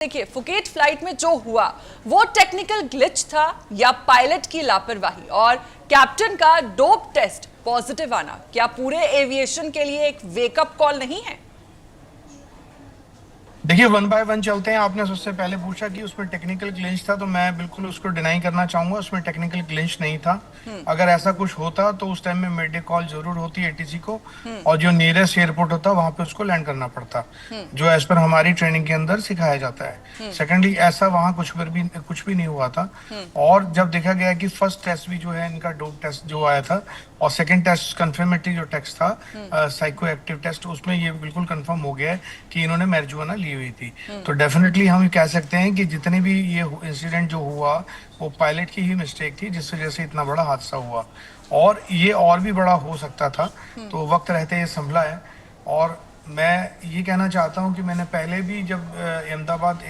देखिए, Phuket flight में जो हुआ वो टेक्निकल ग्लिच था या पायलट की लापरवाही, और कैप्टन का डोप टेस्ट पॉजिटिव आना क्या पूरे एविएशन के लिए एक वेकअप कॉल नहीं है? देखिए, वन बाय वन चलते हैं। आपने सबसे पहले पूछा कि उसमें टेक्निकल ग्लिच था, तो मैं बिल्कुल उसको डिनाई करना चाहूंगा। उसमें टेक्निकल ग्लिच नहीं था। अगर ऐसा कुछ होता तो उस टाइम में मेडे कॉल जरूर होती एटीसी को, और जो नियरेस्ट एयरपोर्ट होता वहां पे उसको लैंड करना पड़ता, जो एज पर हमारी ट्रेनिंग के अंदर सिखाया जाता है। सेकेंडली, ऐसा वहां कुछ भी नहीं हुआ था। और जब देखा गया कि फर्स्ट टेस्ट भी जो है इनका डोप टेस्ट जो आया था, और सेकंड टेस्ट कंफर्मेटरी जो टेस्ट था, साइको एक्टिव टेस्ट, उसमें ये बिल्कुल कंफर्म हो गया है कि इन्होंने मैरिजुआना ली हुई थी। तो डेफिनेटली हम कह सकते हैं कि जितने भी ये इंसिडेंट जो हुआ वो पायलट की ही मिस्टेक थी, जिस वजह से इतना बड़ा हादसा हुआ। और ये और भी बड़ा हो सकता था, तो वक्त रहते ये संभला है। और मैं ये कहना चाहता हूँ कि मैंने पहले भी जब अहमदाबाद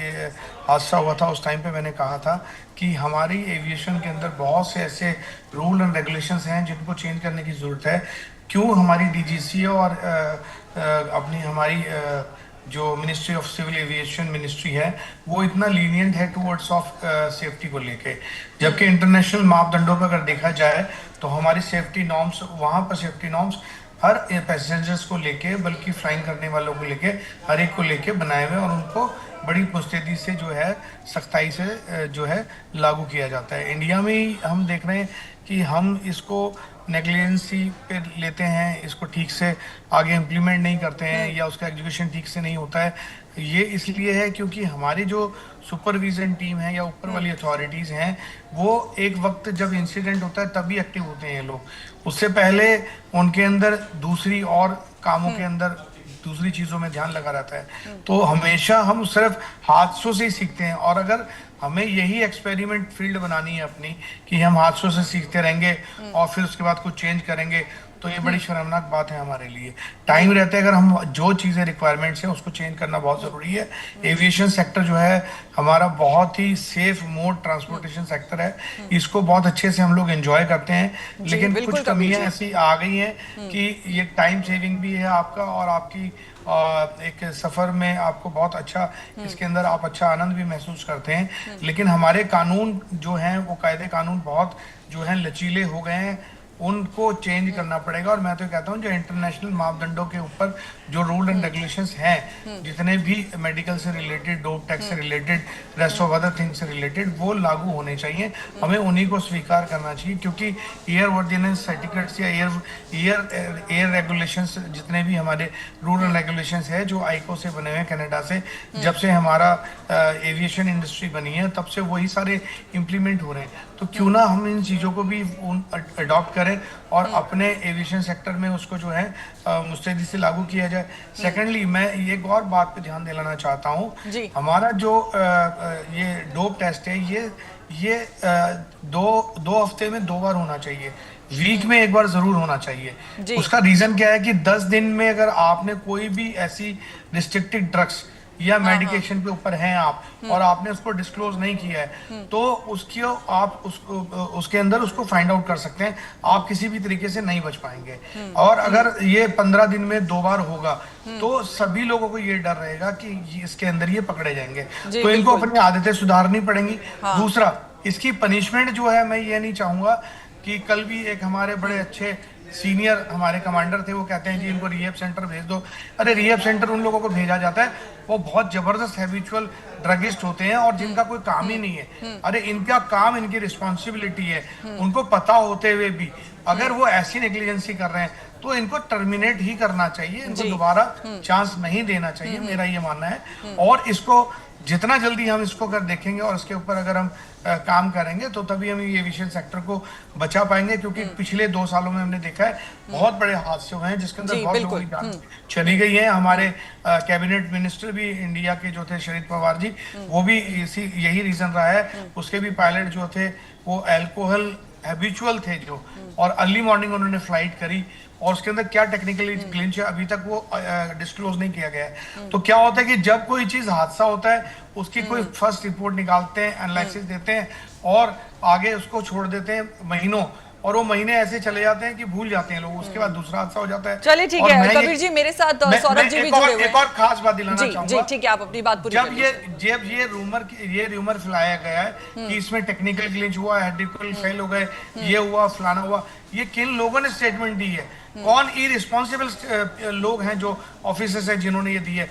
हादसा हुआ था उस टाइम पे मैंने कहा था कि हमारी एविएशन के अंदर बहुत से ऐसे रूल एंड रेगुलेशंस हैं जिनको चेंज करने की ज़रूरत है। क्यों हमारी डीजीसी और अपनी हमारी जो ministry of civil aviation ministry है वो इतना लीनियंट है टुवर्ड्स ऑफ सेफ्टी को लेके, जबकि इंटरनेशनल मापदंडों पर अगर देखा जाए तो हमारी सेफ्टी नॉर्म्स, वहाँ पर सेफ्टी नॉर्म्स हर पैसेंजर्स को लेके, बल्कि फ्लाइंग करने वालों को लेके, हर एक को लेके बनाए हुए, और उनको बड़ी मुस्तैदी से जो है सख्ताई से जो है लागू किया जाता है। इंडिया में ही हम देख रहे हैं कि हम इसको नेग्लिजेंसी पे लेते हैं, इसको ठीक से आगे इम्प्लीमेंट नहीं करते हैं, या उसका एग्जीक्यूशन ठीक से नहीं होता है। ये इसलिए है क्योंकि हमारी जो सुपरविजन टीम है या ऊपर वाली अथॉरिटीज़ हैं वो एक वक्त जब इंसिडेंट होता है तभी एक्टिव होते हैं ये लोग। उससे पहले उनके अंदर दूसरी और कामों के अंदर दूसरी चीज़ों में ध्यान लगा रहता है। तो हमेशा हम सिर्फ हादसों से ही सीखते हैं, और अगर हमें यही एक्सपेरिमेंट फील्ड बनानी है अपनी कि हम हादसों से सीखते रहेंगे और फिर उसके बाद कुछ चेंज करेंगे, तो ये बड़ी शर्मनाक बात है हमारे लिए। टाइम रहते अगर हम जो चीज़ें रिक्वायरमेंट्स हैं उसको चेंज करना बहुत ज़रूरी है। एविएशन सेक्टर जो है हमारा बहुत ही सेफ मोड ट्रांसपोर्टेशन सेक्टर है, इसको बहुत अच्छे से हम लोग एंजॉय करते हैं, लेकिन कुछ कमियां ऐसी आ गई हैं कि ये टाइम सेविंग भी है आपका, और आपकी एक सफ़र में आपको बहुत अच्छा इसके अंदर आप अच्छा आनंद भी महसूस करते हैं। लेकिन हमारे कानून जो हैं वो कायदे कानून बहुत जो हैं लचीले हो गए हैं, उनको चेंज करना पड़ेगा। और मैं तो कहता हूँ जो इंटरनेशनल मापदंडों के ऊपर जो रूल एंड रेगुलेशंस हैं, जितने भी मेडिकल से रिलेटेड, डोप टैक्स से related, rest of other things से रिलेटेड, वो लागू होने चाहिए। हमें उन्हीं को स्वीकार करना चाहिए, क्योंकि एयर वर्दीनेस सर्टिफिकेट्स या एयर रेगुलेशंस, जितने भी हमारे रूल एंड रेगुलेशंस है जो आईको से बने हुए हैं कनाडा से, जब से हमारा एविएशन इंडस्ट्री बनी है तब से वही सारे इम्प्लीमेंट हो रहे हैं। तो क्यों ना हम इन चीज़ों को भी अडॉप्ट करें और अपने एविएशन सेक्टर में उसको जो है मुस्तैदी से लागू किया जाए। सेकेंडली, मैं एक और बात पे ध्यान दिलाना चाहता हूँ। हमारा जो ये डोप टेस्ट है ये दो हफ्ते में 2 बार होना चाहिए, वीक में 1 बार जरूर होना चाहिए। उसका रीजन क्या है कि 10 दिन में अगर आपने कोई भी ऐसी रिस्ट्रिक्टेड ड्रग्स या मेडिकेशन पे ऊपर हैं आप, और आपने उसको डिस्क्लोज नहीं किया है, तो उसकी आप उसके अंदर उसको फाइंड आउट कर सकते हैं। आप किसी भी तरीके से नहीं बच पाएंगे। और अगर ये 15 दिन में 2 बार होगा तो सभी लोगों को ये डर रहेगा कि इसके अंदर ये पकड़े जाएंगे, तो इनको अपनी आदतें सुधारनी पड़ेंगी। दूसरा, इसकी पनिशमेंट जो है, मैं ये नहीं चाहूंगा कि कल भी एक हमारे बड़े अच्छे सीनियर हमारे कमांडर थे, वो कहते हैं जी इनको रिहेब सेंटर भेज दो। अरे रिहेब सेंटर उन लोगों को भेजा जाता है वो बहुत जबरदस्त हैबिचुअल ड्रगिस्ट होते हैं और जिनका कोई काम ही नहीं है। अरे इनका काम, इनकी रिस्पॉन्सिबिलिटी है, उनको पता होते हुए भी अगर वो ऐसी नेग्लिजेंसी कर रहे हैं तो इनको टर्मिनेट ही करना चाहिए, इनको दोबारा चांस नहीं देना चाहिए, मेरा ये मानना है। और इसको जितना जल्दी हम इसको अगर देखेंगे और इसके ऊपर अगर हम काम करेंगे तो तभी हम एविएशन सेक्टर को बचा पाएंगे, क्योंकि पिछले 2 सालों में हमने देखा है बहुत बड़े हादसे हुए हैं जिसके अंदर बहुत लोगों की जान चली गई है। हमारे कैबिनेट मिनिस्टर भी इंडिया के जो थे शरद पवार जी, वो भी यही रीजन रहा है। उसके भी पायलट जो थे वो अल्कोहल हैबिचुअल थे जो, और अर्ली मॉर्निंग उन्होंने फ्लाइट करी, और उसके अंदर क्या टेक्निकली ग्लिच है अभी तक वो डिस्क्लोज नहीं किया गया है। तो क्या होता है कि जब कोई चीज हादसा होता है उसकी कोई फर्स्ट रिपोर्ट निकालते हैं, एनालिसिस देते हैं और आगे उसको छोड़ देते हैं महीनों, और वो महीने ऐसे चले जाते हैं कि भूल जाते हैं लोग, उसके बाद दूसरा हादसा हो जाता है। चलिए ठीक और है मैं कबीर जी, मेरे साथ सौरभ जी भी जुड़े हुए एक और खास बात दिलाना जी चाहूंगा। जी ठीक है, आप अपनी बात पूरी जब करिए। ये रूमर फैलाया गया है कि इसमें टेक्निकल ग्लिच हुआ, हेड्रिकल फेल हो गए, ये हुआ फलाना हुआ, ये किन लोगों ने स्टेटमेंट दी है? कौन इररिस्पॉन्सिबल लोग हैं जो ऑफिसर्स हैं जिन्होंने ये दी है?